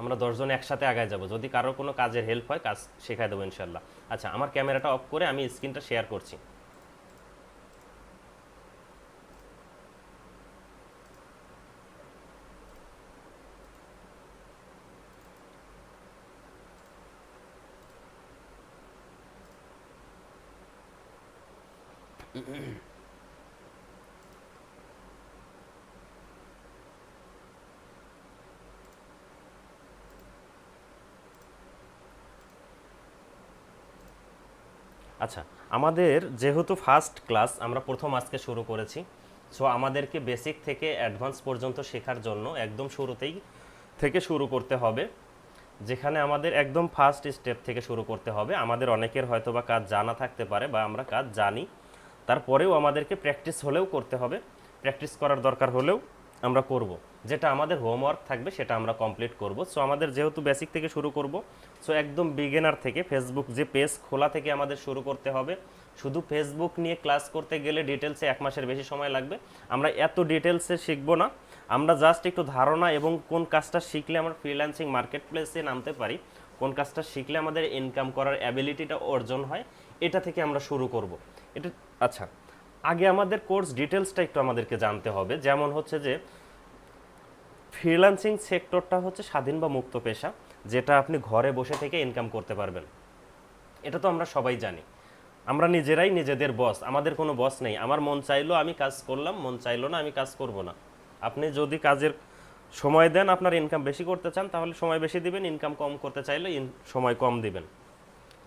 আমরা 10 জন একসাথে আগায় যাব, যদি কারো কোনো কাজের হেল্প হয় কাজ শেখায় দেবো ইনশাল্লাহ। আচ্ছা, আমার ক্যামেরাটা অফ করে আমি স্ক্রিনটা শেয়ার করছি। আচ্ছা, আমাদের যেহেতু ফার্স্ট ক্লাস আমরা প্রথম আজকে শুরু করেছি, সো আমাদেরকে বেসিক থেকে অ্যাডভান্স পর্যন্ত শেখার জন্য একদম শুরুতেই থেকে শুরু করতে হবে, যেখানে আমাদের একদম ফার্স্ট স্টেপ থেকে শুরু করতে হবে। আমাদের অনেকের হয়তো বা কাজ জানা থাকতে পারে বা আমরা কাজ জানি, তারপরেও আমাদেরকে প্র্যাকটিস হলেও করতে হবে, প্র্যাকটিস করার দরকার হলেও আমরা করব। যেটা আমাদের হোমওয়ার্ক থাকবে সেটা আমরা কমপ্লিট করব। সো আমাদের যেহেতু বেসিক থেকে শুরু করব, সো একদম বিগিনার থেকে ফেসবুক যে পেজ খোলা থেকে আমাদের শুরু করতে হবে। শুধু ফেসবুক নিয়ে ক্লাস করতে গেলে ডিটেলসে 1 মাসের বেশি সময় লাগবে। আমরা এত ডিটেলসে শিখবো না, আমরা জাস্ট একটু ধারণা এবং কোন কাজটা শিখলে আমরা ফ্রিল্যান্সিং মার্কেট প্লেসে নামতে পারি, কোন কাজটা শিখলে আমাদের ইনকাম করার অ্যাবিলিটিটা অর্জন হয়, এটা থেকে আমরা শুরু করব। এটা আচ্ছা, আগে আমাদের কোর্স ডিটেলসটা একটু আমাদেরকে জানতে হবে। যেমন হচ্ছে যে ফ্রিল্যান্সিং সেক্টরটা হচ্ছে স্বাধীন বা মুক্ত পেশা, যেটা আপনি ঘরে বসে থেকে ইনকাম করতে পারবেন। এটা তো আমরা সবাই জানি। আমরা নিজেরাই নিজেদের বস, আমাদের কোনো বস নেই। আমার মন চাইলো আমি কাজ করলাম, মন চাইলো না আমি কাজ করব না। আপনি যদি কাজের সময় দেন, আপনার ইনকাম বেশি করতে চান তাহলে সময় বেশি দিবেন, ইনকাম কম করতে চাইলে সময় কম দিবেন।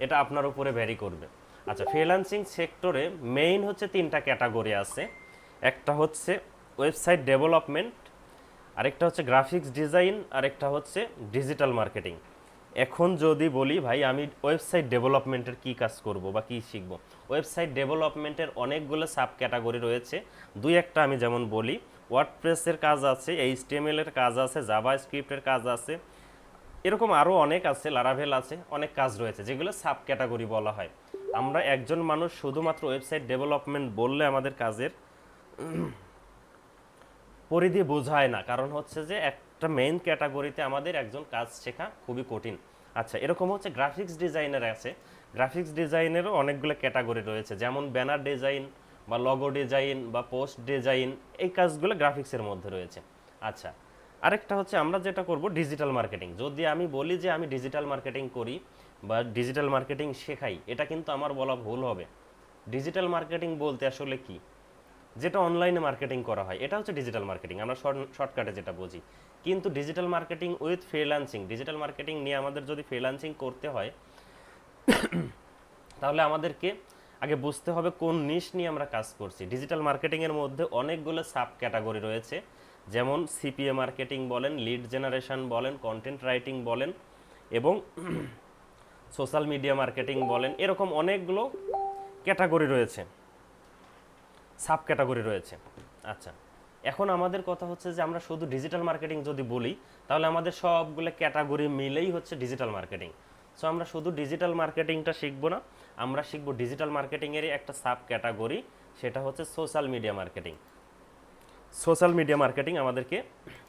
এটা আপনার উপরে ভ্যারি করবে। আচ্ছা, ফ্রিল্যান্সিং সেক্টরে মেইন হচ্ছে 3টা ক্যাটাগরি আছে। একটা হচ্ছে ওয়েবসাইট ডেভেলপমেন্ট, আরেকটা হচ্ছে গ্রাফিক্স ডিজাইন, আরেকটা হচ্ছে ডিজিটাল মার্কেটিং। এখন যদি বলি ভাই আমি ওয়েবসাইট ডেভেলপমেন্টের কী কাজ করব বা কী শিখব, ওয়েবসাইট ডেভেলপমেন্টের অনেকগুলো সাব ক্যাটাগরি রয়েছে। দুই একটা আমি যেমন বলি, ওয়ার্ডপ্রেসের কাজ আছে, এইচটিএমএল এর কাজ আছে, জাভা স্ক্রিপ্টের কাজ আছে, এরকম আরও অনেক আছে, লারাভেল আছে, অনেক কাজ রয়েছে যেগুলো সাব ক্যাটাগরি বলা হয়। আমরা একজন মানুষ শুধুমাত্র ওয়েবসাইট ডেভেলপমেন্ট বললে আমাদের কাজের পরিধি বোঝায় না, কারণ হচ্ছে যে একটা মেইন ক্যাটাগরিতে আমাদের একজন কাজ শেখা খুবই কঠিন। আচ্ছা, এরকম হচ্ছে গ্রাফিক্স ডিজাইনার আছে। গ্রাফিক্স ডিজাইনেরও অনেকগুলো ক্যাটাগরি রয়েছে, যেমন ব্যানার ডিজাইন বা লগো ডিজাইন বা পোস্ট ডিজাইন, এই কাজগুলো গ্রাফিক্সের মধ্যে রয়েছে। আচ্ছা, আরেকটা হচ্ছে আমরা যেটা করব ডিজিটাল মার্কেটিং। যদি আমি বলি যে আমি ডিজিটাল মার্কেটিং করি বা ডিজিটাল মার্কেটিং শেখাই, এটা কিন্তু আমার বলা ভুল হবে। ডিজিটাল মার্কেটিং বলতে আসলে কি, যেটা অনলাইনে মার্কেটিং করা হয় এটা হচ্ছে ডিজিটাল মার্কেটিং, আমরা শর্টকাটে যেটা বুঝি। কিন্তু digital marketing with freelancing, digital marketing নিয়ে আমাদের যদি ফ্রিল্যান্সিং করতে হয় তাহলে আমাদেরকে আগে বুঝতে হবে কোন নিশ নিয়ে আমরা কাজ করছি। ডিজিটাল মার্কেটিংয়ের মধ্যে অনেকগুলো সাব ক্যাটাগরি রয়েছে, যেমন সিপিএ মার্কেটিং বলেন, লিড জেনারেশন বলেন, কন্টেন্ট রাইটিং বলেন, এবং সোশ্যাল মিডিয়া মার্কেটিং বলেন, এরকম অনেকগুলো ক্যাটাগরি রয়েছে, সাব ক্যাটাগরি রয়েছে। আচ্ছা, এখন আমাদের কথা হচ্ছে যে আমরা শুধু ডিজিটাল মার্কেটিং যদি বলি তাহলে আমাদের সবগুলো ক্যাটাগরি মিলেই হচ্ছে ডিজিটাল মার্কেটিং। সো আমরা শুধু ডিজিটাল মার্কেটিংটা শিখবো না, আমরা শিখবো ডিজিটাল মার্কেটিংয়েরই একটা সাব ক্যাটাগরি, সেটা হচ্ছে social media marketing. Social media marketing আমাদেরকে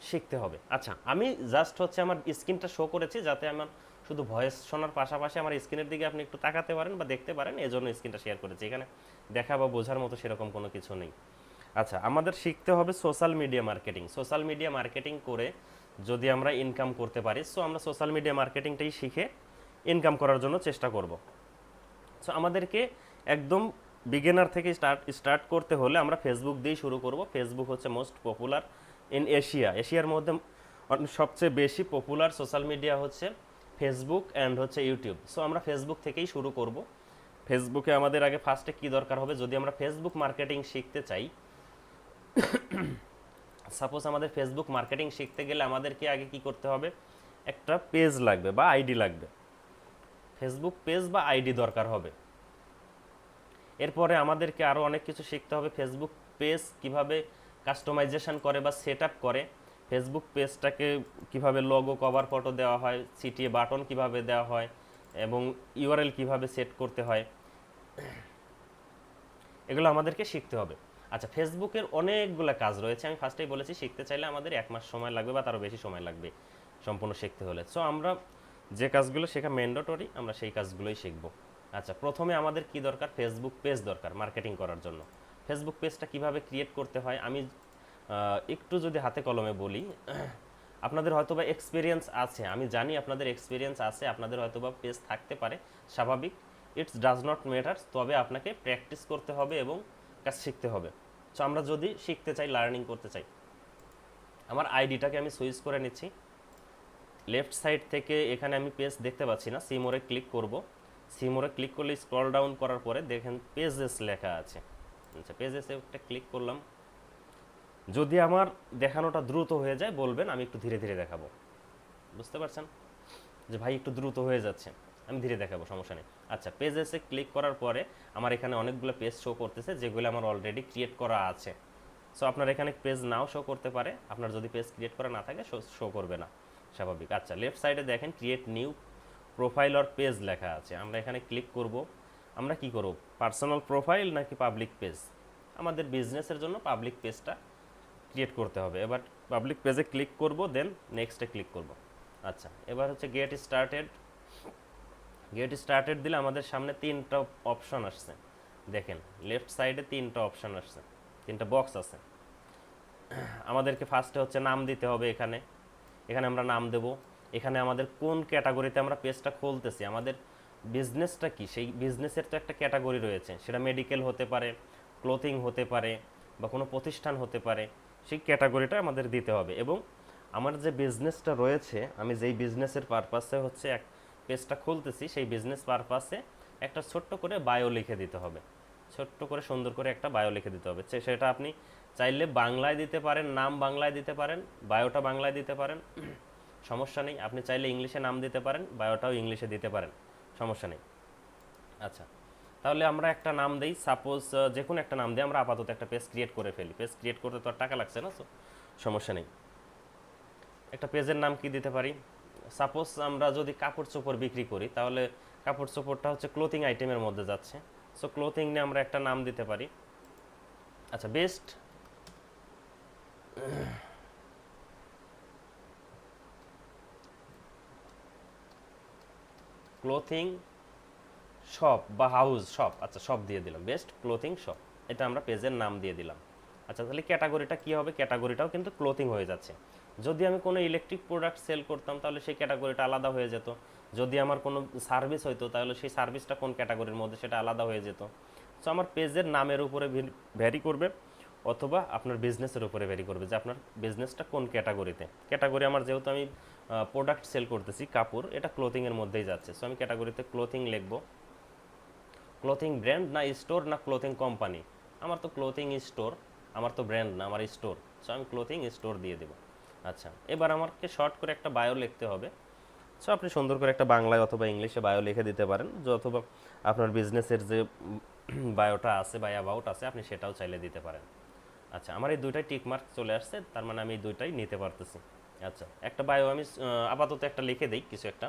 শিখতে হবে। আচ্ছা, আমি জাস্ট হচ্ছে আমার স্ক্রিনটা শো করেছি যাতে আমার শুধু ভয়েস শোনার পাশাপাশি আমার স্ক্রিনের দিকে আপনি একটু তাকাতে পারেন বা দেখতে পারেন, এই জন্য স্ক্রিনটা শেয়ার করেছি। এখানে দেখা বা বোঝার মতো সেরকম কোনো কিছু নেই। আচ্ছা, আমাদের শিখতে হবে social media marketing. Social media marketing করে যদি আমরা ইনকাম করতে পারি, সো আমরা সোশ্যাল মিডিয়া মার্কেটিংটাই শিখে ইনকাম করার জন্য চেষ্টা করব। সো আমাদেরকে একদম বিগিনার থেকে স্টার্ট করতে হলে আমরা ফেসবুক দিয়েই শুরু করব। ফেসবুক হচ্ছে মোস্ট পপুলার ইন এশিয়ার মধ্যে সবচেয়ে বেশি পপুলার সোশ্যাল মিডিয়া হচ্ছে ফেসবুক অ্যান্ড হচ্ছে ইউটিউব। সো আমরা ফেসবুক থেকেই শুরু করব। ফেসবুকে আমাদের আগে ফার্স্টে কী দরকার হবে, যদি আমরা ফেসবুক মার্কেটিং শিখতে চাই, সাপোজ আমাদের ফেসবুক মার্কেটিং শিখতে গেলে আমাদেরকে আগে কি করতে হবে, একটা পেজ লাগবে বা আইডি লাগবে, ফেসবুক পেজ বা আইডি দরকার হবে। এরপরে আমাদেরকে আরও অনেক কিছু শিখতে হবে, ফেসবুক পেজ কিভাবে কাস্টমাইজেশন করে বা সেট আপ করে, ফেসবুক পেজটাকে কিভাবে লোগো কভার ফটো দেওয়া হয়, সিটিএ বাটন কিভাবে দেওয়া হয়, এবং ইউআরএল কিভাবে সেট করতে হয়, এগুলো আমাদেরকে শিখতে হবে। আচ্ছা, ফেসবুকের অনেকগুলো কাজ রয়েছে, আমি ফার্স্টেই বলেছি শিখতে চাইলে আমাদের 1 মাস সময় লাগবে বা তারও বেশি সময় লাগবে। সম্পূর্ণ শিখতে হলে। সো আমরা যে কাজগুলো শেখা ম্যান্ডেটরি, আমরা সেই কাজগুলোই শিখব। আচ্ছা, প্রথমে আমাদের কি দরকার? ফেসবুক পেজ দরকার মার্কেটিং করার জন্য। ফেসবুক পেজটা কিভাবে ক্রিয়েট করতে হয় আমি একটু যদি হাতে কলমে বলি, আপনাদের হয়তোবা এক্সপিরিয়েন্স আছে, আমি জানি আপনাদের এক্সপিরিয়েন্স আছে, আপনাদের হয়তোবা পেজ থাকতে পারে, স্বাভাবিক, ইটস ডাজ নট ম্যাটার। তবে আপনাকে প্র্যাকটিস করতে হবে এবং কাজ শিখতে হবে। সো আমরা যদি শিখতে চাই, লার্নিং করতে চাই, আমার আইডিটাকে আমি সুইচ করে নিচ্ছি। লেফট সাইড থেকে এখানে আমি পেজ দেখতে পাচ্ছি না, সিমোরে ক্লিক করব। সিমোরে ক্লিক করলে স্ক্রল ডাউন করার পরে দেখেন পেজেস লেখা আছে। আচ্ছা, পেজেসে একটা ক্লিক করলাম। যদি আমার দেখানোটা দ্রুত হয়ে যায় বলবেন, আমি একটু ধীরে ধীরে দেখাবো। বুঝতে পারছেন যে ভাই একটু দ্রুত হয়ে যাচ্ছে, আমি ধীরে দেখাবো, সমস্যা নেই। আচ্ছা, পেজেসে ক্লিক করার পরে আমার এখানে অনেকগুলো পেজ শো করতেছে যেগুলো আমার অলরেডি ক্রিয়েট করা আছে। সো আপনার এখানে পেজ নাও শো করতে পারে, আপনার যদি পেজ ক্রিয়েট করা না থাকে শো করবে না, স্বাভাবিক। আচ্ছা, লেফট সাইডে দেখেন create new profile or page লেখা আছে, আমরা এখানে ক্লিক করব। আমরা কি করব, পার্সোনাল প্রোফাইল নাকি পাবলিক পেজ? আমাদের বিজনেসের জন্য পাবলিক পেজটা ক্রিয়েট করতে হবে। এবার পাবলিক পেজে ক্লিক করব, দেন নেক্সটে ক্লিক করব। আচ্ছা, এবার হচ্ছে গেট স্টার্টেড। গেট স্টার্টেড দিলে আমাদের সামনে তিনটা অপশন আসছে। দেখেন লেফট সাইডে তিনটা অপশন আসছে, তিনটা বক্স আছে। আমাদেরকে ফার্স্টে হচ্ছে নাম দিতে হবে। এখানে এখানে আমরা নাম দেব। এখানে আমাদের কোন ক্যাটাগরিতে আমরা পেজটা খুলতেছি, আমাদের বিজনেসটা কি, সেই বিজনেসের তো একটা ক্যাটাগরি রয়েছে, সেটা মেডিকেল হতে পারে, ক্লোথিং হতে পারে, বা কোনো প্রতিষ্ঠান হতে পারে, সেই ক্যাটাগরিটা আমাদের দিতে হবে। এবং আমার যে বিজনেসটা রয়েছে, আমি যেই বিজনেসের পারপাসে হচ্ছে এক পেজটা খুলতেছি, সেই বিজনেস পারপাসে একটা ছোট্ট করে বায়ো লিখে দিতে হবে, ছোট্ট করে সুন্দর করে একটা বায়ো লিখে দিতে হবে। সেটা আপনি চাইলে বাংলায় দিতে পারেন, নাম বাংলায় দিতে পারেন, বায়োটা বাংলায় দিতে পারেন, সমস্যা নেই। আপনি চাইলে ইংলিশে নাম দিতে পারেন, বায়োটাও ইংলিশে দিতে পারেন, সমস্যা নেই। আচ্ছা, তাহলে আমরা একটা নাম দেই, সাপোজ যে কোনো একটা নাম দিয়ে আমরা আপাতত একটা পেজ ক্রিয়েট করে ফেলি। পেজ ক্রিয়েট করতে তো আর টাকা লাগছে না, সমস্যা নেই। একটা পেজের নাম কি দিতে পারি? সাপোজ আমরা যদি কাপড় চোপড় বিক্রি করি, তাহলে কাপড় চোপড়টা হচ্ছে ক্লোথিং আইটেমের মধ্যে যাচ্ছে। সো ক্লোথিং নিয়ে আমরা একটা নাম দিতে পারি। আচ্ছা, বেস্ট ক্লোথিং শপ বা হাউস শপ, আচ্ছা শপ দিয়ে দিলাম, বেস্ট ক্লোথিং শপ, এটা আমরা পেজের নাম দিয়ে দিলাম। আচ্ছা, তাহলে ক্যাটাগরিটা কী হবে? ক্যাটাগরিটাও কিন্তু ক্লোথিং হয়ে যাচ্ছে। যদি আমি কোনো ইলেকট্রিক প্রোডাক্ট সেল করতাম তাহলে সেই ক্যাটাগরিটা আলাদা হয়ে যেত। যদি আমার কোনো সার্ভিস হইতো তাহলে সেই সার্ভিসটা কোন ক্যাটাগরির মধ্যে সেটা আলাদা হয়ে যেত। সো আমার পেজের নামের উপরে ভ্যারি করবে, অথবা আপনার বিজনেসের উপরে ভ্যারি করবে যে আপনার বিজনেসটা কোন ক্যাটাগরিতে। ক্যাটাগরি আমার যেহেতু আমি প্রোডাক্ট সেল করতেছি কাপড়, এটা ক্লোথিংয়ের মধ্যেই যাচ্ছে, সো আমি ক্যাটাগরিতে ক্লোথিং লিখবো। ক্লোথিং ব্র্যান্ড না স্টোর না ক্লোথিং কোম্পানি? আমার তো ক্লোথিং স্টোর, আমার তো ব্র্যান্ড না, আমার স্টোর, সো আমি ক্লোথিং স্টোর দিয়ে দেবো। আচ্ছা, এবার আমাকে শর্ট করে একটা বায়ো লিখতে হবে। সো আপনি সুন্দর করে একটা বাংলায় অথবা ইংলিশে বায়ো লিখে দিতে পারেন, যে অথবা আপনার বিজনেসের যে বায়োটা আছে বা অ্যাবাউট আছে আপনি সেটাও চাইলে দিতে পারেন। আচ্ছা, আমার এই দুইটাই টিক মার্ক চলে আসছে, তার মানে আমি এই দুইটাই নিতে পারতেছি। আচ্ছা, একটা বায়ো আমি আপাতত একটা লিখে দিই, কিছু একটা,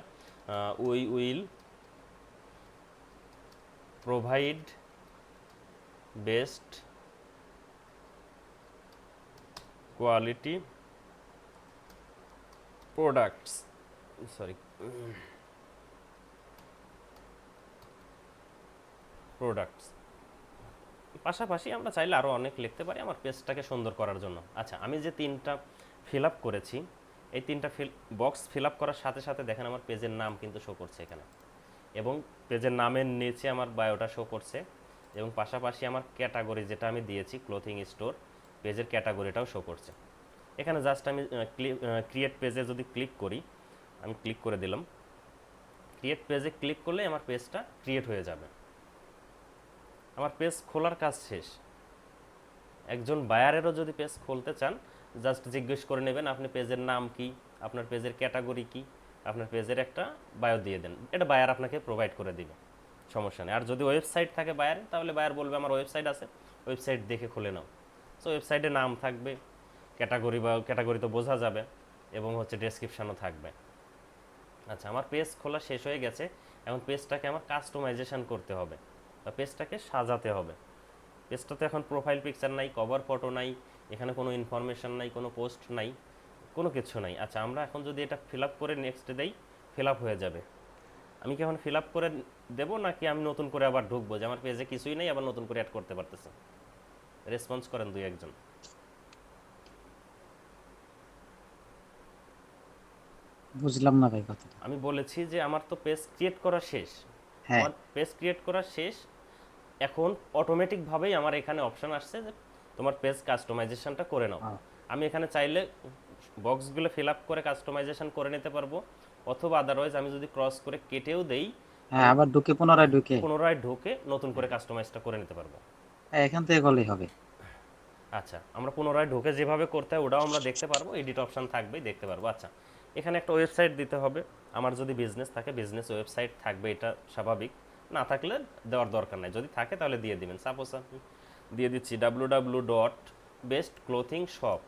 we will provide best quality products, sorry products. পাশাপাশি আমরা চাইলে আরও অনেক লিখতে পারি আমার পেজটাকে সুন্দর করার জন্য। আচ্ছা, আমি যে তিনটা ফিল আপ করেছি, এই তিনটা বক্স ফিল আপ করার সাথে সাথে দেখেন আমার পেজের নাম কিন্তু শো করছে এখানে, এবং পেজের নামের নিচে আমার বায়োটা শো করছে, এবং পাশাপাশি আমার ক্যাটাগরি যেটা আমি দিয়েছি ক্লোথিং স্টোর, পেজের ক্যাটাগরিটাও শো করছে। এখানে জাস্ট আমি ক্রিয়েট পেজে যদি ক্লিক করি, আমি ক্লিক করে দিলাম, ক্রিয়েট পেজে ক্লিক করলে আমার পেজটা ক্রিয়েট হয়ে যাবে, আমার পেজ খোলার কাজ শেষ। একজন বায়ারেরও যদি পেজ খুলতে চান, জাস্ট জিজ্ঞেস করে নেবেন আপনি পেজের নাম কি, আপনার পেজের ক্যাটাগরি কি, আপনার পেজের একটা বায়ো দিয়ে দেন, এটা বায়ার আপনাকে প্রোভাইড করে দিবে, সমস্যা নেই। আর যদি ওয়েবসাইট থাকে বায়ার, তাহলে বায়ার বলবে আমার ওয়েবসাইট আছে, ওয়েবসাইট দেখে খুলে নাও। সো ওয়েবসাইটে নাম থাকবে, ক্যাটাগরি বা ক্যাটাগরি তো বোঝা যাবে, এবং হচ্ছে ডেসক্রিপশানও থাকবে। আচ্ছা, আমার পেজ খোলা শেষ হয়ে গেছে, এখন পেজটাকে আমার কাস্টমাইজেশন করতে হবে বা পেজটাকে সাজাতে হবে। পেজটাতে এখন প্রোফাইল পিকচার নাই, কভার ফটো নাই, এখানে কোনো ইনফরমেশন নাই, কোনো পোস্ট নাই, কোনো কিছু নাই। আচ্ছা, আমরা এখন যদি এটা ফিল আপ করে নেক্সট দেই, ফিল আপ হয়ে যাবে। আমি কি এখন ফিল আপ করে দেবো, নাকি আমি নতুন করে আবার ঢুকবো যে আমার পেজে কিছুই নেই, আবার নতুন করে অ্যাড করতে পারতেছে? রেসপন্স করেন দুই একজন। বুঝলাম না ভাই কথাটা। আমি বলেছি যে আমার তো পেজ ক্রিয়েট করা শেষ। হ্যাঁ। আমার পেজ ক্রিয়েট করা শেষ। এখন অটোমেটিকভাবেই আমার এখানে অপশন আসছে যে তোমার পেজ কাস্টমাইজেশনটা করে নাও। ও, আমি এখানে চাইলে বক্সগুলো ফিল আপ করে কাস্টমাইজেশন করে নিতে পারবো, অথবা আদারওয়াইজ আমি যদি ক্রস করে কেটেও দেই, হ্যাঁ, আমি আবার ঢুকে পুনরায় ঢুকে। পুনরায় ঢুকে নতুন করে হ্যাঁ, কাস্টমাইজটা করে নিতে পারবো। হ্যাঁ, এখান থেকে করলেই হবে। আচ্ছা, আমরা পুনরায় ঢুকে যেভাবে করতে হয় ওটাও আমরা দেখতে পারবো, এডিট অপশন থাকবেই, দেখতে পারবো। আচ্ছা, এখানে একটা ওয়েবসাইট দিতে হবে। আমার যদি বিজনেস থাকে, বিজনেস ওয়েবসাইট থাকবে, এটা স্বাভাবিক। না থাকলে দেওয়ার দরকার নাই, যদি থাকে তাহলে দিয়ে দিবেন। সাপোজ আমি দিয়ে দিচ্ছি www.bestclothingshop,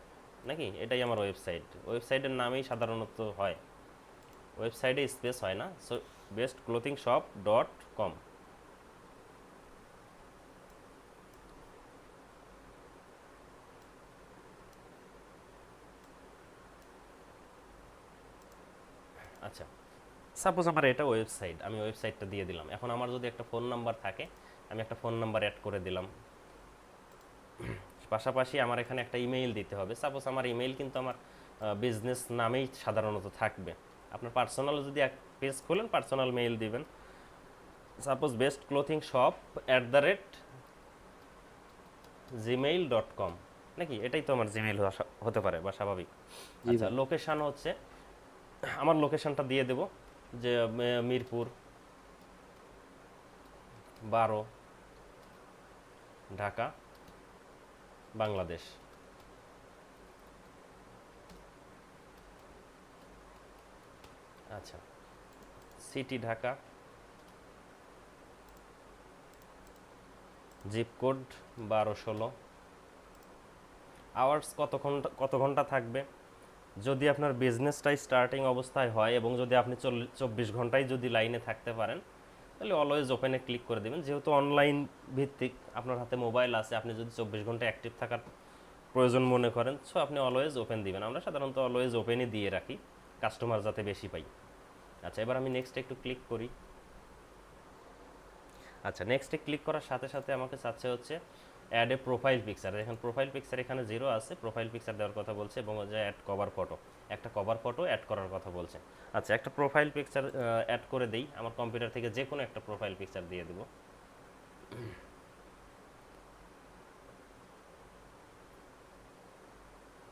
নাকি এটাই আমার ওয়েবসাইট। ওয়েবসাইটের নামেই সাধারণত হয়, ওয়েবসাইটে স্পেস হয় না। So bestclothingshop.com। আচ্ছা, সাপোজ আমার এটা ওয়েবসাইট, আমি ওয়েবসাইটটা দিয়ে দিলাম। এখন আমার যদি একটা ফোন নাম্বার থাকে, আমি একটা ফোন নাম্বার অ্যাড করে দিলাম। পাশাপাশি আমার এখানে একটা ইমেইল দিতে হবে। সাপোজ আমার ইমেইল কিন্তু আমার বিজনেস নামেই সাধারণত থাকবে। আপনার পার্সোনাল যদি এক পেজ খোলেন, পার্সোনাল মেইল দিবেন। সাপোজ bestclothingshop@gmail.com, নাকি এটাই তো আমার জিমেইল হতে পারে বা স্বাভাবিক। জি আচ্ছা, ভাই। লোকেশান হচ্ছে, আমার লোকেশানটা দিয়ে দেব যে মিরপুর 12, ঢাকা, বাংলাদেশ। আচ্ছা, city Dhaka, zip code 12-16। Hours কত ঘন্টা থাকবে? যদি আপনার বিজনেসটাই স্টার্টিং অবস্থায় হয় এবং যদি আপনি 24 ঘন্টায় যদি লাইনে থাকতে পারেন, তাহলে অলওয়েজ ওপেনে ক্লিক করে দেবেন। যেহেতু অনলাইন ভিত্তিক, আপনার হাতে মোবাইল আছে, আপনি যদি 24 ঘন্টা অ্যাক্টিভ থাকার প্রয়োজন মনে করেন, সো আপনি অলওয়েজ ওপেন দিবেন। আমরা সাধারণত অলওয়েজ ওপেনই দিয়ে রাখি, কাস্টমার যাতে বেশি পাই। আচ্ছা, এবার আমি নেক্সটে একটু ক্লিক করি। আচ্ছা, নেক্সটে ক্লিক করার সাথে সাথে আমাকে চাচ্ছে হচ্ছে অ্যাড এ প্রোফাইল পিকচার। এখন প্রোফাইল পিকচার এখানে 0 আছে, প্রোফাইল পিকচার দেওয়ার কথা বলছে, এবং যে অ্যাড কভার ফটো, একটা কভার ফটো অ্যাড করার কথা বলছে। আচ্ছা, একটা প্রোফাইল পিকচার অ্যাড করে দেই। আমার কম্পিউটার থেকে যে কোনো একটা প্রোফাইল পিকচার দিয়ে দেবো।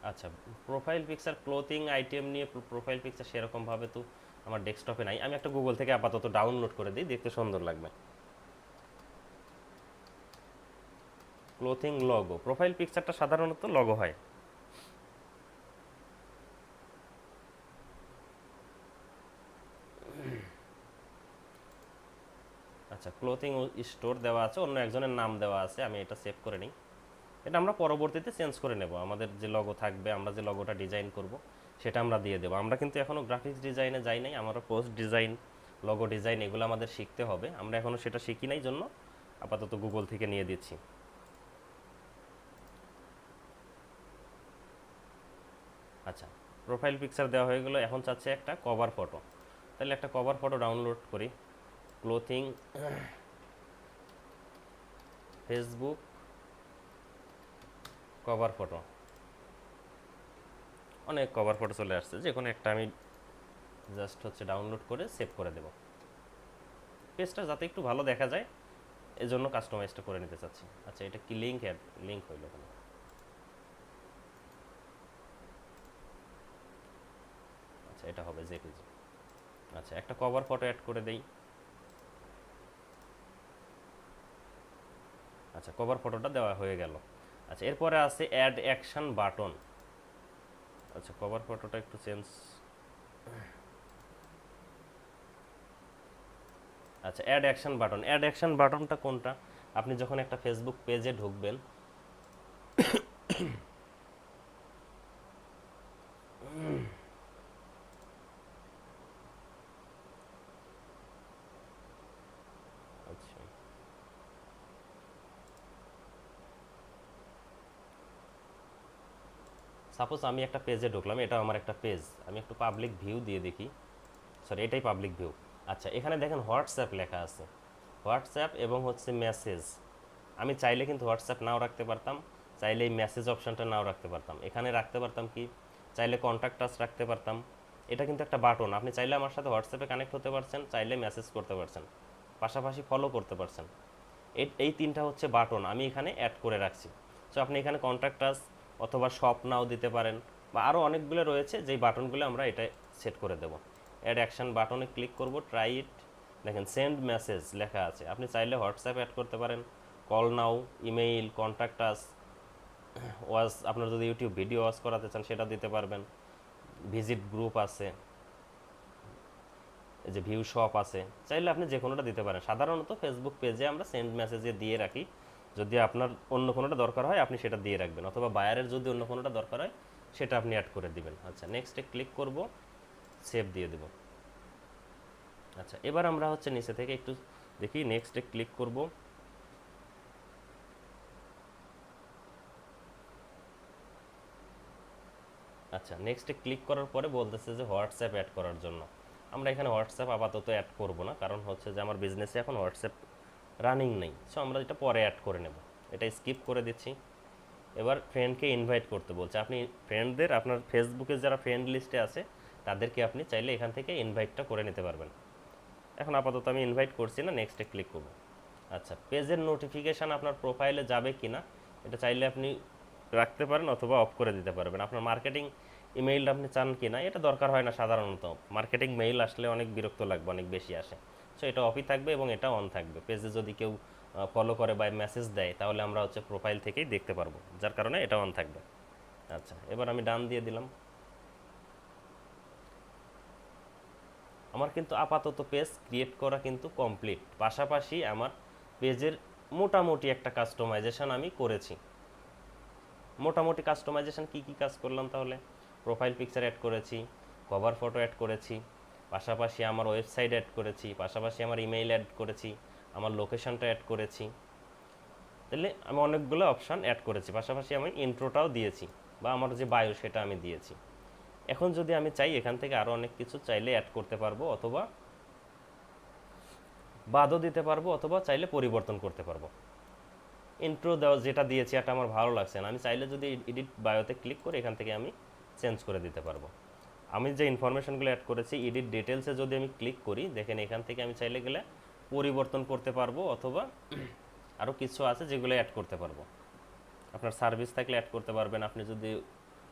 আচ্ছা, প্রোফাইল পিকচার ক্লোথিং আইটেম নিয়ে প্রোফাইল পিকচার সেরকমভাবে তো আমার ডেস্কটপে নাই। আমি একটা গুগল থেকে আপাতত ডাউনলোড করে দিই, দেখতে সুন্দর লাগবে। ক্লোথিং লগো, প্রোফাইল পিকচারটা সাধারণত লগো হয়। আচ্ছা, ক্লোথিং স্টোর দেওয়া আছে, অন্য একজনের নাম দেওয়া আছে, আমি এটা সেভ করে নিই। এটা আমরা পরবর্তীতে চেঞ্জ করে নেব। আমাদের যে লগো থাকবে, আমরা যে লগোটা ডিজাইন করব, সেটা আমরা দিয়ে দেবো। আমরা কিন্তু এখনও গ্রাফিক্স ডিজাইনে যাই নাই, আমারও পোস্ট ডিজাইন, লগো ডিজাইন এগুলো আমাদের শিখতে হবে। আমরা এখনও সেটা শিখি নাই, জন্য আপাতত গুগল থেকে নিয়ে দিচ্ছি। আচ্ছা, প্রোফাইল পিকচার দেওয়া হয়ে গেলো। এখন চাচ্ছে একটা কভার ফটো। তাহলে একটা কভার ফটো ডাউনলোড করি। ক্লোথিং, ফেসবুক কভার ফটো, অনেক কভার ফটো চলে আসছে, যে কোনো একটা আমি জাস্ট হচ্ছে ডাউনলোড করে সেভ করে দেব। পেজটা যাতে একটু ভালো দেখা যায়, এজন্য কাস্টমাইজটা করে নিতে চাচ্ছি। আচ্ছা, এটা কি লিঙ্ক হইল কেন? আচ্ছা, এটা হবে জেপিজি। আচ্ছা, একটা কভার ফটো অ্যাড করে দেই। আচ্ছা, কভার ফটোটা দেওয়া হয়ে গেল। আচ্ছা, এরপরে আছে অ্যাড অ্যাকশন বাটন। আচ্ছা, কভার ফটোটা একটু চেঞ্জ। আচ্ছা, অ্যাড অ্যাকশন বাটনটা কোনটা? আপনি যখন একটা ফেসবুক পেজে ঢুকবেন, আচ্ছা, সাপোজ আমি একটা পেজে ঢুকলাম, এটা আমার একটা পেজ, আমি একটু পাবলিক ভিউ দিয়ে দেখি, সরি এটাই পাবলিক ভিউ। আচ্ছা, এখানে দেখেন হোয়াটসঅ্যাপ লেখা আছে, হোয়াটসঅ্যাপ এবং হচ্ছে মেসেজ। আমি চাইলে কিন্তু হোয়াটসঅ্যাপ নাও রাখতে পারতাম, চাইলে এই মেসেজ অপশনটা নাও রাখতে পারতাম, এখানে রাখতে পারতাম কি, চাইলে কন্ট্যাক্ট আস রাখতে পারতাম। এটা কিন্তু একটা বাটন, আপনি চাইলে আমার সাথে হোয়াটসঅ্যাপে কানেক্ট হতে পারছেন, চাইলে মেসেজ করতে পারছেন, পাশাপাশি ফলো করতে পারছেন। এই তিনটা হচ্ছে বাটন আমি এখানে অ্যাড করে রাখছি। সো আপনি এখানে কন্ট্যাক্ট আস অথবা শপ নাও দিতে পারেন, বা আরও অনেকগুলো রয়েছে যেই বাটনগুলো আমরা এটা সেট করে দেব। অ্যাড অ্যাকশন বাটনে ক্লিক করব, ট্রাই ইট, দেখেন সেন্ড মেসেজ লেখা আছে, আপনি চাইলে হোয়াটসঅ্যাপ অ্যাড করতে পারেন, call now, email, contact us, watch, আপনার যদি ইউটিউব ভিডিও ওয়াচ করাতে চান সেটা দিতে পারবেন, ভিজিট গ্রুপ আছে, এই যে ভিউ শপ আছে, চাইলে আপনি যে কোনোটা দিতে পারেন। সাধারণত ফেসবুক পেজে আমরা সেন্ড মেসেজে দিয়ে রাখি, যদি আপনার অন্য কোনোটা দরকার হয় আপনি সেটা দিয়ে রাখবেন, অথবা বায়ারের যদি অন্য কোনোটা দরকার হয় সেটা আপনি অ্যাড করে দিবেন। আচ্ছা, নেক্সটে ক্লিক করব, সেভ দিয়ে দেব। আচ্ছা, এবার আমরা হচ্ছে নিচে থেকে একটু দেখি, নেক্সটে ক্লিক করব। আচ্ছা, নেক্সটে ক্লিক করার পরে বলতেছে যে হোয়াটসঅ্যাপ অ্যাড করার জন্য। আমরা এখানে হোয়াটসঅ্যাপ আপাতত অ্যাড করব না, কারণ হচ্ছে যে আমার বিজনেসে এখন হোয়াটসঅ্যাপ রানিং নেই, সো আমরা এটা পরে অ্যাড করে নেব, এটা স্কিপ করে দিচ্ছি। এবার ফ্রেন্ডকে ইনভাইট করতে বলছে, আপনি ফ্রেন্ডদের, আপনার ফেসবুকে যারা ফ্রেন্ড লিস্টে আছে তাদেরকে আপনি চাইলে এখান থেকে ইনভাইটটা করে নিতে পারবেন। এখন আপাতত আমি ইনভাইট করছি না, নেক্সটে ক্লিক করব। আচ্ছা, পেজের নোটিফিকেশান আপনার প্রোফাইলে যাবে কি না এটা চাইলে আপনি রাখতে পারেন অথবা অফ করে দিতে পারবেন। আপনার মার্কেটিং ইমেইল আপনি চান কি না এটা দরকার হয় না, সাধারণত মার্কেটিং মেইল আসলে অনেক বিরক্ত লাগবে, অনেক বেশি আসে। সো এটা অফই থাকবে এবং এটা অন থাকবে। পেজে যদি কেউ ফলো করে বা মেসেজ দেয় তাহলে আমরা হচ্ছে প্রোফাইল থেকেই দেখতে পারবো, যার কারণে এটা অন থাকবে। আচ্ছা, এবার আমি ডান দিয়ে দিলাম। আমার কিন্তু আপাতত পেজ ক্রিয়েট করা কিন্তু কমপ্লিট, পাশাপাশি আমার পেজের মোটামুটি একটা কাস্টমাইজেশন আমি করেছি। মোটামুটি কাস্টমাইজেশন কি কি কাজ করলাম তাহলে, প্রোফাইল পিকচার অ্যাড করেছি, কভার ফটো অ্যাড করেছি, পাশাপাশি আমার ওয়েবসাইট অ্যাড করেছি, পাশাপাশি আমার ইমেইল অ্যাড করেছি, আমার লোকেশনটা অ্যাড করেছি, তাহলে আমি অনেকগুলো অপশান অ্যাড করেছি, পাশাপাশি আমি ইন্ট্রোটাও দিয়েছি, বা আমার যে বায়ো সেটা আমি দিয়েছি। এখন যদি আমি চাই এখান থেকে আরও অনেক কিছু চাইলে অ্যাড করতে পারবো, অথবা বাদও দিতে পারবো, অথবা চাইলে পরিবর্তন করতে পারবো। ইন্ট্রো দেওয়া যেটা দিয়েছি এটা আমার ভালো লাগছে না, আমি চাইলে যদি এডিট বায়োতে ক্লিক করে এখান থেকে আমি চেঞ্জ করে দিতে পারবো। আমি যে ইনফরমেশনগুলো অ্যাড করেছি এডিট ডিটেলসে যদি আমি ক্লিক করি, দেখেন এখান থেকে আমি চাইলে গেলে পরিবর্তন করতে পারবো, অথবা আরও কিছু আছে যেগুলো অ্যাড করতে পারবো। আপনার সার্ভিস থাকলে অ্যাড করতে পারবেন, আপনি যদি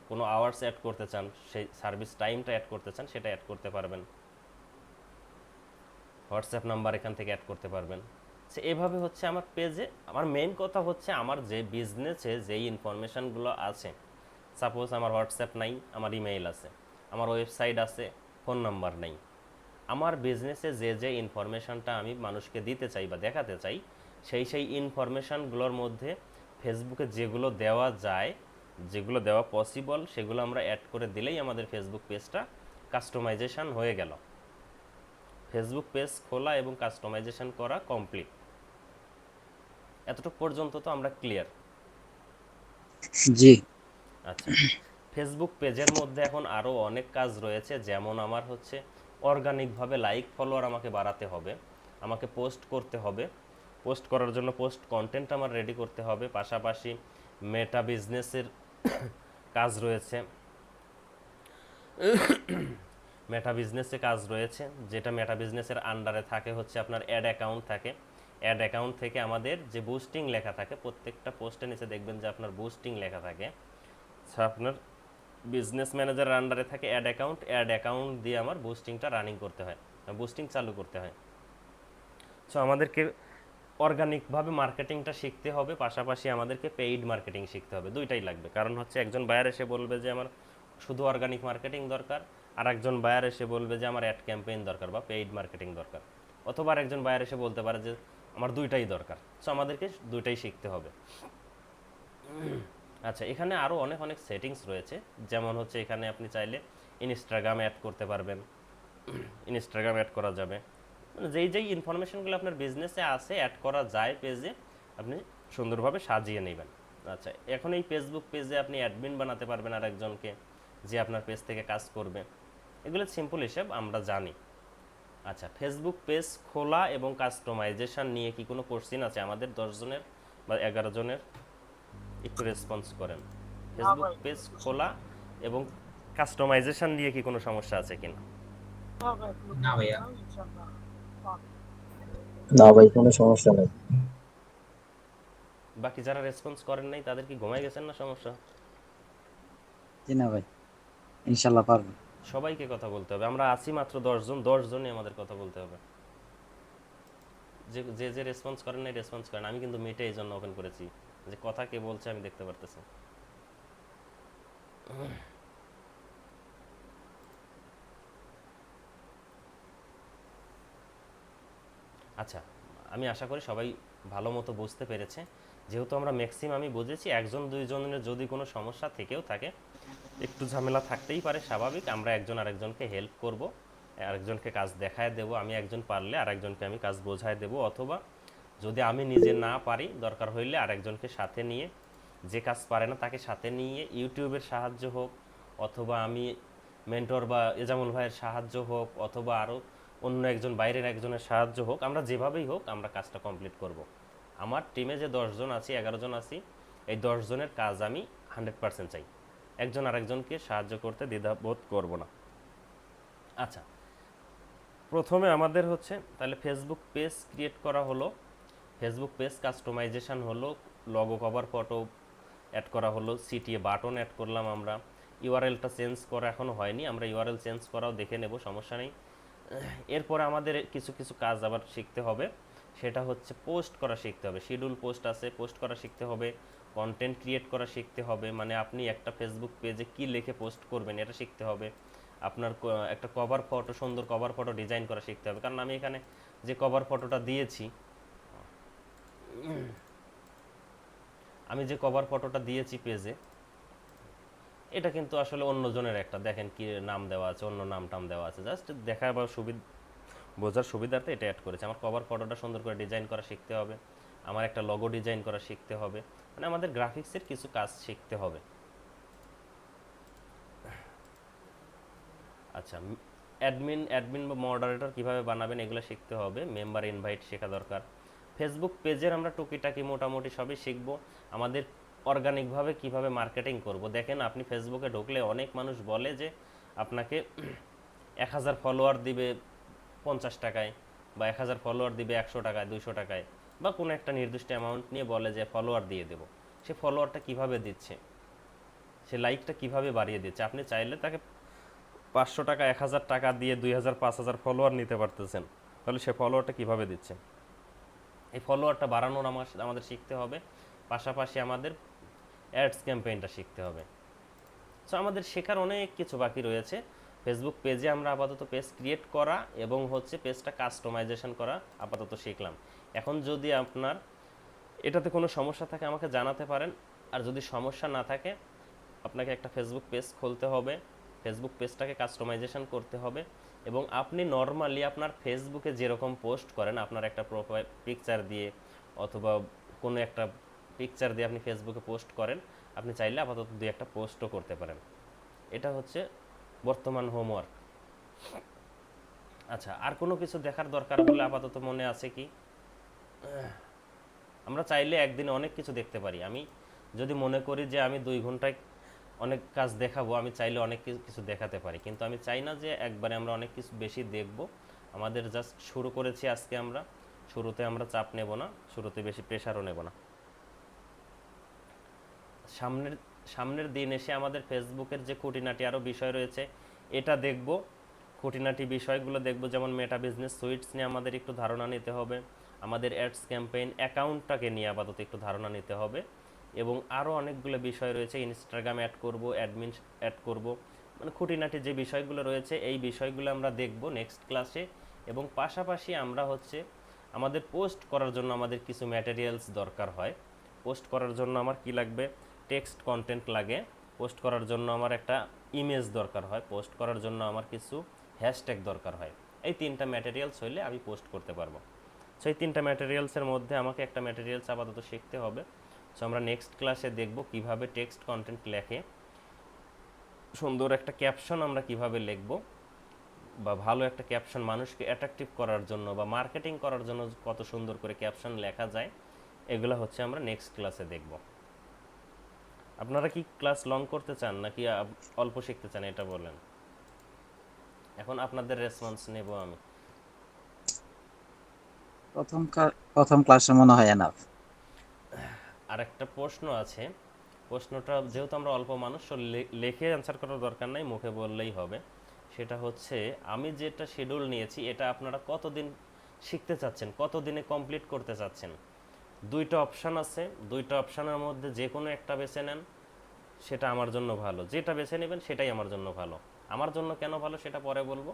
কোনো আওয়ার্স অ্যাড করতে চান, সেই সার্ভিস টাইমটা অ্যাড করতে চান সেটা অ্যাড করতে পারবেন। হোয়াটসঅ্যাপ নাম্বার এখান থেকে অ্যাড করতে পারবেন। সে এভাবে হচ্ছে আমার পেজে, আমার মেইন কথা হচ্ছে আমার যে বিজনেসে যেই ইনফরমেশানগুলো আছে, সাপোজ আমার হোয়াটসঅ্যাপ নাই, আমার ইমেইল আছে, আমার ওয়েবসাইট আছে, ফোন নাম্বার নেই, আমার বিজনেসে যে যে ইনফরমেশানটা আমি মানুষকে দিতে চাই বা দেখাতে চাই, সেই ইনফরমেশানগুলোর মধ্যে ফেসবুকে যেগুলো দেওয়া যায়, যেগুলো দেওয়া পসিবল, সেগুলো আমরা অ্যাড করে দিলেই আমাদের ফেসবুক পেজটা কাস্টমাইজেশন হয়ে গেল। ফেসবুক পেজ খোলা এবং কাস্টমাইজেশন করা কমপ্লিট। এতটুকু পর্যন্ত তো আমরা ক্লিয়ার। জি। আচ্ছা, ফেসবুক পেজের মধ্যে এখন আরও অনেক কাজ রয়েছে, যেমন আমার হচ্ছে অর্গানিকভাবে লাইক ফলোয়ার আমাকে বাড়াতে হবে, আমাকে পোস্ট করতে হবে, পোস্ট করার জন্য পোস্ট কন্টেন্ট আমার রেডি করতে হবে, পাশাপাশি মেটা বিজনেসের কাজ রয়েছে, মেটা বিজনেসে কাজ রয়েছে, যেটা মেটা বিজনেসের আন্ডারে থাকে হচ্ছে আপনার অ্যাড অ্যাকাউন্ট থাকে। অ্যাড অ্যাকাউন্ট থেকে আমাদের যে বুস্টিং লেখা থাকে, প্রত্যেকটা পোস্টের নিচে দেখবেন যে আপনার বুস্টিং লেখা থাকে। আপনার বিজনেস ম্যানেজারের আন্ডারে থাকে অ্যাড অ্যাকাউন্ট, অ্যাড অ্যাকাউন্ট দিয়ে আমার বুস্টিংটা রানিং করতে হয়, বুস্টিং চালু করতে হয়। সো আমাদেরকে অর্গানিকভাবে মার্কেটিংটা শিখতে হবে, পাশাপাশি আমাদেরকে পেইড মার্কেটিং শিখতে হবে, দুইটাই লাগবে। কারণ হচ্ছে একজন বায়ার এসে বলবে যে আমার শুধু অর্গানিক মার্কেটিং দরকার, আর একজন বায়ার এসে বলবে যে আমার অ্যাড ক্যাম্পেইন দরকার বা পেইড মার্কেটিং দরকার, অথবা আরেকজন বায়ার এসে বলতে পারে যে আমার দুইটাই দরকার। সো আমাদেরকে দুইটাই শিখতে হবে। আচ্ছা, এখানে আরও অনেক অনেক সেটিংস রয়েছে, যেমন হচ্ছে এখানে আপনি চাইলে ইনস্টাগ্রাম অ্যাড করতে পারবেন, ইনস্টাগ্রাম অ্যাড করা যাবে, মানে যেই ইনফরমেশনগুলো আপনার বিজনেসে আছে অ্যাড করা যায় পেজে, আপনি সুন্দরভাবে সাজিয়ে নেবেন। আচ্ছা, এখন এই ফেসবুক পেজে আপনি অ্যাডমিন বানাতে পারবেন আরেকজনকে, যে আপনার পেজ থেকে কাজ করবে। এগুলো সিম্পল হিসাব আমরা জানি। আচ্ছা, ফেসবুক পেজ খোলা এবং কাস্টমাইজেশন নিয়ে কি কোনো কোশ্চিন আছে আমাদের 10 জনের বা 11 জনের? একটু রেসপন্স করেন। না ফেসবুক ভাই, পেজ কোনো কিছু খোলা নেই। এবং কাস্টমাইজেশন নিয়ে কি কোনো সমস্যা আছে কিনা? না ভাই, কোনো না সমস্যা ভাইয়া। নেই, ইনশাআল্লাহ। পাবে। না ভাই, কোনো সমস্যা নেই। বাকি যারা রেসপন্স করেন নাই তাদের কি ঘুমাই গেছেন না সমস্যা? জি না ভাই, ইনশাল্লাহ পারবো। সবাইকে কথা বলতে হবে, আমরা আছি মাত্র 10 জন, 10 জনই আমাদের কথা বলতে হবে। যে যে যে রেসপন্স করেন নাই রেসপন্স করেন, আমি কিন্তু মিটে এই জন্য ওপেন করেছি যে কথা কে বলছে আমি দেখতে পারতেছি। আচ্ছা, আমি আশা করি সবাই ভালো মতো বুঝতে পেরেছে। যেহেতু আমরা ম্যাক্সিমামই বুঝেছি, একজন দুইজনের যদি কোনো সমস্যা থেকেও থাকে, একটু ঝামেলা থাকতেই পারে, স্বাভাবিক। আমরা একজন আরেকজনকে হেল্প করব, আরেকজনকে কাজ দেখায় দেব। আমি একজন পারলে আরেকজনকে আমি কাজ বোঝায় দেব, অথবা যদি আমি নিজে না পারি, দরকার হইলে আরেকজনকে সাথে নিয়ে, যে কাজ পারে না তাকে সাথে নিয়ে ইউটিউবের সাহায্য হোক, অথবা আমি মেন্টর বা এজামুল ভাইয়ের সাহায্য হোক, অথবা আরও অন্য একজন বাইরের একজনের সাহায্য হোক, আমরা যেভাবেই হোক আমরা কাজটা কমপ্লিট করব। আমার টিমে যে 10 জন আছি, 11 জন আছি, এই 10 জনের কাজ আমি 100% চাই। একজন আরেকজনকে সাহায্য করতে দ্বিধাবোধ করব না। আচ্ছা, প্রথমে আমাদের হচ্ছে তাহলে ফেসবুক পেজ ক্রিয়েট করা হলো, ফেসবুক পেজ কাস্টমাইজেশন হলো, লগো কভার ফটো অ্যাড করা হলো, সিটিএ বাটন অ্যাড করলাম আমরা। ইউআরএলটা চেঞ্জ করা এখনও হয়নি, আমরা ইউআরএল চেঞ্জ করাও দেখে নেব, সমস্যা নেই। এরপরে আমাদের কিছু কিছু কাজ আবার শিখতে হবে, সেটা হচ্ছে পোস্ট করা শিখতে হবে। শিডিউল পোস্ট আছে, পোস্ট করা শিখতে হবে। কন্টেন্ট ক্রিয়েট করা শিখতে হবে, মানে আপনি একটা ফেসবুক পেজে কি লিখে পোস্ট করবেন এটা শিখতে হবে। আপনার একটা কভার ফটো, সুন্দর কভার ফটো ডিজাইন করা শিখতে হবে, কারণ আমি এখানে যে কভার ফটোটা দিয়েছি, পেজে, এটা কিন্তু আসলে অন্যজনের একটা, দেখেন কি নাম দেওয়া আছে, অন্য নাম টাম দেওয়া আছে, জাস্ট দেখা বা বোঝার সুবিধার্থে এটা অ্যাড করেছে। আমার কভার ফটোটা সুন্দর করে ডিজাইন করা শিখতে হবে, আমার একটা লগো ডিজাইন করা শিখতে হবে, মানে আমাদের গ্রাফিক্সের কিছু কাজ শিখতে হবে। আচ্ছা, অ্যাডমিন বা মডারেটর কিভাবে বানাবেন এগুলো শিখতে হবে, মেম্বার ইনভাইট শেখা দরকার। ফেসবুক পেজের আমরা টুকিটাকি মোটামুটি সবই শিখবো। আমাদের অর্গানিকভাবে কিভাবে মার্কেটিং করব, দেখেন আপনি ফেসবুকে ঢুকলে অনেক মানুষ বলে যে আপনাকে 1000 ফলোয়ার দিবে 50 টাকায়, বা 1000 ফলোয়ার দিবে 100 টাকায়, 200 টাকায়, বা কোনো একটা নির্দিষ্ট অ্যামাউন্ট নিয়ে বলে যে ফলোয়ার দিয়ে দেবো। সে ফলোয়ারটা কিভাবে দিচ্ছে, সে লাইকটা কিভাবে বাড়িয়ে দিচ্ছে? আপনি চাইলে তাকে 500 টাকা, 1000 টাকা দিয়ে 2000, 5000 ফলোয়ার নিতে পারতেছেন, তাহলে সে ফলোয়ারটা কিভাবে দিচ্ছে? এই ফলোয়ারটা বাড়ানোর আমাদের শিখতে হবে, পাশাপাশি আমাদের অ্যাডস ক্যাম্পেইনটা শিখতে হবে। সো আমাদের শেখার অনেক কিছু বাকি রয়েছে। ফেসবুক পেজে আমরা আপাতত পেজ ক্রিয়েট করা এবং হচ্ছে পেজটা কাস্টমাইজেশন করা আপাতত শিখলাম। এখন যদি আপনার এটাতে কোনো সমস্যা থাকে আমাকে জানাতে পারেন, আর যদি সমস্যা না থাকে আপনাকে একটা ফেসবুক পেজ খুলতে হবে, ফেসবুক পেজটাকে কাস্টমাইজেশন করতে হবে, এবং আপনি নর্মালি আপনার ফেসবুকে যেরকম পোস্ট করেন, আপনার একটা প্রোফাইল পিকচার দিয়ে অথবা কোনো একটা পিকচার দিয়ে আপনি ফেসবুকে পোস্ট করেন, আপনি চাইলে আপাতত দুই একটা পোস্টও করতে পারেন। এটা হচ্ছে বর্তমান হোমওয়ার্ক। আচ্ছা, আর কোনো কিছু দেখার দরকার বলে আপাতত মনে আছে কি? আমরা চাইলে একদিনে অনেক কিছু দেখতে পারি। আমি যদি মনে করি যে আমি 2 ঘন্টায় অনেক কাজ দেখাবো, আমি চাইলে অনেক কিছু দেখাতে পারি, কিন্তু আমি চাই না যে একবারে আমরা অনেক কিছু বেশি দেখব। আমাদের জাস্ট শুরু করেছি আজকে আমরা, শুরুতে আমরা চাপ নেব না, শুরুতে বেশি প্রেশারও নেব না। সামনের সামনের দিন এসে আমাদের ফেসবুকের যে খুঁটিনাটি আরও বিষয় রয়েছে এটা দেখব, খুঁটিনাটি বিষয়গুলো দেখব, যেমন মেটা বিজনেস সুইটস নিয়ে আমাদের একটু ধারণা নিতে হবে, আমাদের অ্যাডস ক্যাম্পেইন অ্যাকাউন্টটাকে নিয়ে আপাতত একটু ধারণা নিতে হবে, এবং আরও অনেকগুলো বিষয় রয়েছে, ইনস্টাগ্রাম অ্যাড করব, অ্যাডমিন অ্যাড করব, মানে খুঁটিনাটি যে বিষয়গুলো রয়েছে এই বিষয়গুলো আমরা দেখব নেক্সট ক্লাসে। এবং পাশাপাশি আমরা হচ্ছে আমাদের পোস্ট করার জন্য আমাদের কিছু ম্যাটেরিয়ালস দরকার হয়। পোস্ট করার জন্য আমার কি লাগবে? টেক্সট কন্টেন্ট লাগে, পোস্ট করার জন্য আমার একটা ইমেজ দরকার হয়, পোস্ট করার জন্য আমার কিছু হ্যাশট্যাগ দরকার হয়। এই 3টা ম্যাটেরিয়ালস হইলে আমি পোস্ট করতে পারবো। সেই 3টা ম্যাটেরিয়ালসের মধ্যে আমাকে একটা ম্যাটেরিয়ালস আপাতত শিখতে হবে, সো আমরা নেক্সট ক্লাসে দেখব কিভাবে টেক্সট কন্টেন্ট লেখে, সুন্দর একটা ক্যাপশন আমরা কিভাবে লিখব, বা ভালো একটা ক্যাপশন মানুষকে অ্যাট্রাকটিভ করার জন্য বা মার্কেটিং করার জন্য কত সুন্দর করে ক্যাপশন লেখা যায়, এগুলো হচ্ছে আমরা নেক্সট ক্লাসে দেখব। আপনারা কি ক্লাস লং করতে চান নাকি অল্প শিখতে চান এটা বলেন, এখন আপনাদের রেসপন্স নেব আমি। প্রথম ক্লাসে মনে হয় এনাফ। আর একটা প্রশ্ন আছে, প্রশ্নটা যেহেতু আমরা অল্প মানুষ, লেখে অ্যান্সার করার দরকার নাই, মুখে বললেই হবে। সেটা হচ্ছে, আমি যেটা শিডিউল নিয়েছি এটা আপনারা কতদিন শিখতে চাচ্ছেন, কতদিনে কমপ্লিট করতে চাচ্ছেন। দুইটা অপশান আছে, দুইটা অপশানের মধ্যে যে কোনো একটা বেছে নেন, সেটা আমার জন্য ভালো। যেটা বেছে নেবেন সেটাই আমার জন্য ভালো। আমার জন্য কেন ভালো সেটা পরে বলবো,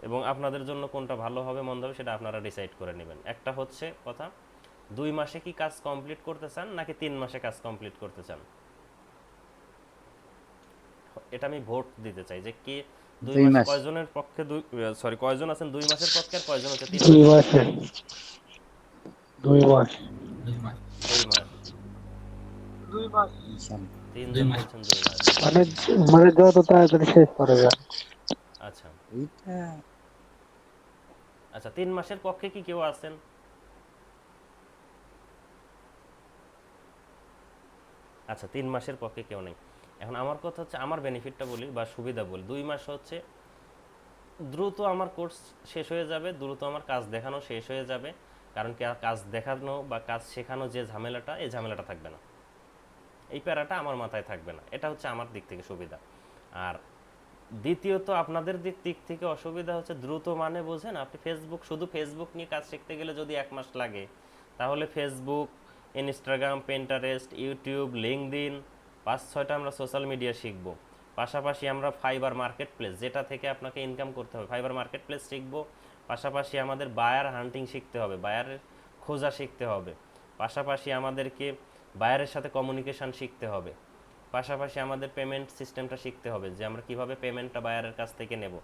এবং আপনাদের জন্য কোনটা ভালো হবে মন্দ হবে সেটা আপনারা ডিসাইড করে নেবেন। একটা হচ্ছে কথা, 2 মাসে কি কাজ কমপ্লিট করতে চান নাকি 3 মাসে কাজ কমপ্লিট করতে চান, এটা আমি ভোট দিতে চাই যে কে 2 2 মাস, মাস। কয়জনের পক্ষে কয়জন আছেন 2 মাসের পক্ষে আর কয়জন হচ্ছে 3 2 মাসের পক্ষে। মাসে 2 মাস 2 মাস, 2 মাস। ইনশাল্লাহ। 3 জন বলছেন 2 মাস। মানে মানে যত তাড়াতাড়ি শেষ করা যায়। আচ্ছা এইটা আচ্ছা, 3 মাসের পক্ষে কি কেউ আছেন? আচ্ছা, 3 মাসের পক্ষে কেউ নেই। এখন আমার কথা হচ্ছে, আমার বেনিফিটটা বলি বা সুবিধা বলি। 2 মাস হচ্ছে দ্রুত আমার কোর্স শেষ হয়ে যাবে, দ্রুত আমার কাজ দেখানো শেষ হয়ে যাবে, কারণ কি কাজ দেখানো বা কাজ শেখানো যে ঝামেলাটা, এই ঝামেলাটা থাকবে না, এই প্যারাটা আমার মাথায় থাকবে না। এটা হচ্ছে আমার দিক থেকে সুবিধা। আর দ্বিতীয়ত আপনাদের দিক থেকে অসুবিধা হচ্ছে, দ্রুত মানে বোঝেন, আপনি ফেসবুক, শুধু ফেসবুক নিয়ে কাজ শিখতে গেলে যদি 1 মাস লাগে, তাহলে Facebook, Instagram, Pinterest, YouTube, LinkedIn, 5-6টা আমরা সোশ্যাল মিডিয়া শিখব। পাশাপাশি আমরা ফাইবার মার্কেট প্লেস, যেটা থেকে আপনাকে ইনকাম করতে হবে, ফাইবার মার্কেট প্লেস শিখব। পাশাপাশি আমাদের বায়ার হান্টিং শিখতে হবে, বায়ারের খোঁজা শিখতে হবে। পাশাপাশি আমাদেরকে বায়ারের সাথে কমিউনিকেশান শিখতে হবে। পাশাপাশি আমাদের পেমেন্ট সিস্টেমটা শিখতে হবে, যে আমরা কিভাবে পেমেন্টটা বায়ারের কাছ থেকে নেব,